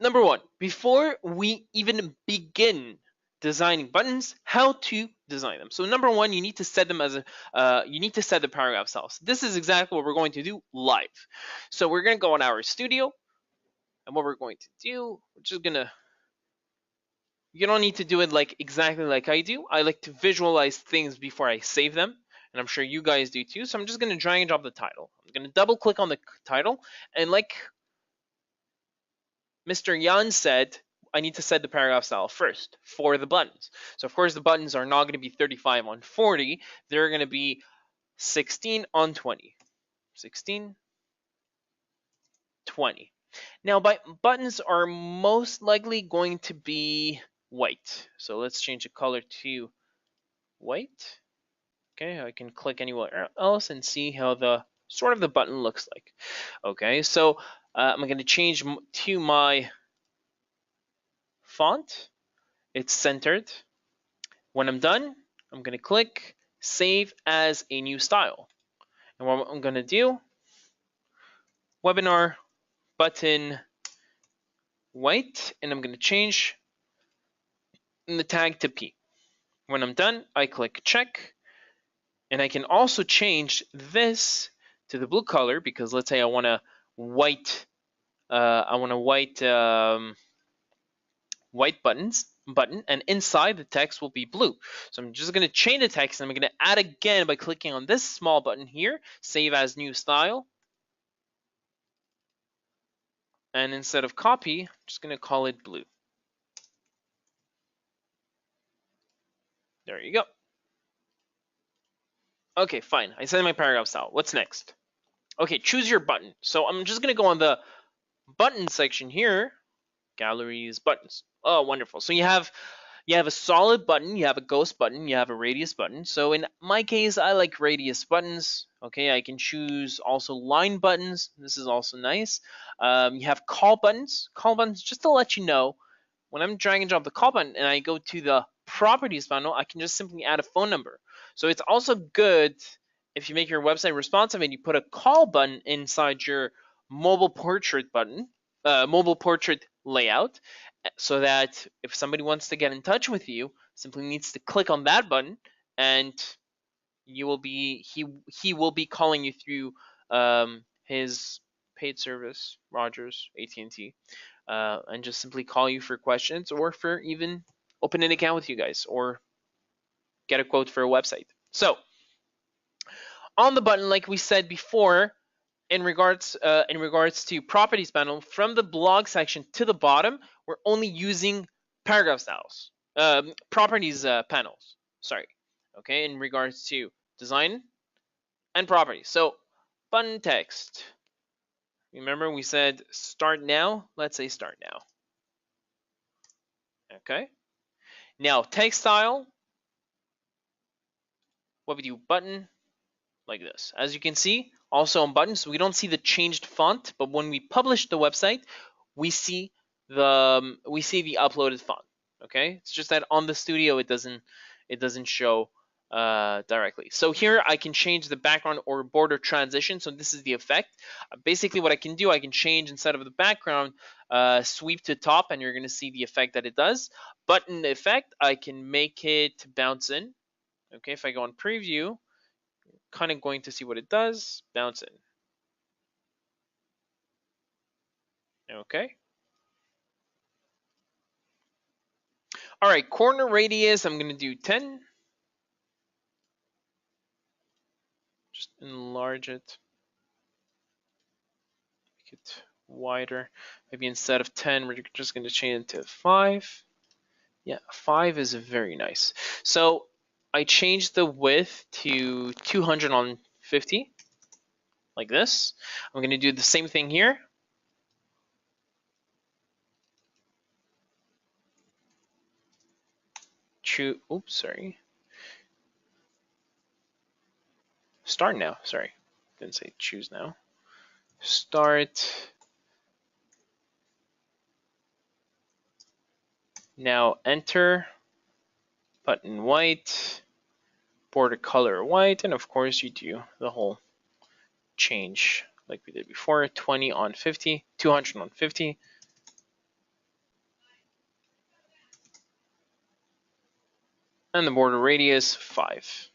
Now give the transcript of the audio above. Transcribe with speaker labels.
Speaker 1: Number one, before we even begin designing buttons, how to design them. So number one, you need to set them as a you need to set the paragraph styles. This is exactly what we're going to do live. So we're going to go on our studio, and what we're going to do, we're just gonna, you don't need to do it like exactly like I do. I like to visualize things before I save them, and I'm sure you guys do too. So I'm just gonna drag and drop the title. I'm gonna double click on the title, and like Mr. Yan said, I need to set the paragraph style first for the buttons. So of course the buttons are not going to be 35 on 40. They're going to be 16 on 20. 16, 20. Now buttons are most likely going to be white. So let's change the color to white. Okay, I can click anywhere else and see how the sort of the button looks like. Okay, so I'm going to change to my font. It's centered. When I'm done, I'm going to click Save as a New Style. And what I'm going to do, Weby'nar button white, and I'm going to change the tag to P. When I'm done, I click Check. And I can also change this to the blue color, because let's say I want a white, white button, and inside the text will be blue. So I'm just going to change the text, and I'm going to add again by clicking on this small button here, Save as New Style. And instead of copy, I'm just going to call it blue. There you go. Okay, fine. I set my paragraph style. What's next? Okay, choose your button. So I'm just going to go on the button section here. Galleries, buttons. Oh, wonderful. So you have a solid button, you have a ghost button, you have a radius button. So in my case, I like radius buttons. Okay, I can choose also line buttons. This is also nice. You have call buttons. Call buttons, just to let you know, when I'm drag and drop the call button and I go to the properties panel, I can just simply add a phone number. So it's also good if you make your website responsive and you put a call button inside your mobile portrait button, mobile portrait layout, so that if somebody wants to get in touch with you, simply needs to click on that button, and he will be calling you through his paid service, Rogers, AT&T, and just simply call you for questions, or for even open an account with you guys, or get a quote for a website. So on the button, like we said before, in regards to properties panel, from the blog section to the bottom, we're only using paragraph styles, properties panels. Sorry. Okay, in regards to design and properties. So button text. Remember we said start now. Let's say start now. Okay. Now text style. What we do, button like this. As you can see, also on buttons, we don't see the changed font, but when we publish the website, we see the uploaded font. Okay, it's just that on the studio it doesn't show directly. So here I can change the background or border transition. So this is the effect. Basically, what I can do, I can change, instead of the background, sweep to top, and you're going to see the effect that it does. Button effect, I can make it bounce in. Okay, if I go on preview, kind of going to see what it does. Bounce in. Okay. All right, corner radius, I'm going to do 10. Just enlarge it. Make it wider. Maybe instead of 10, we're just going to change it to 5. Yeah, 5 is very nice. So I changed the width to 200 on 50, like this. I'm going to do the same thing here. Oops, sorry. Start now, sorry. Didn't say choose now. Start. Now enter, button white, border color white, and of course you do the whole change like we did before, 20 on 50, 200 on 50. And the border radius 5.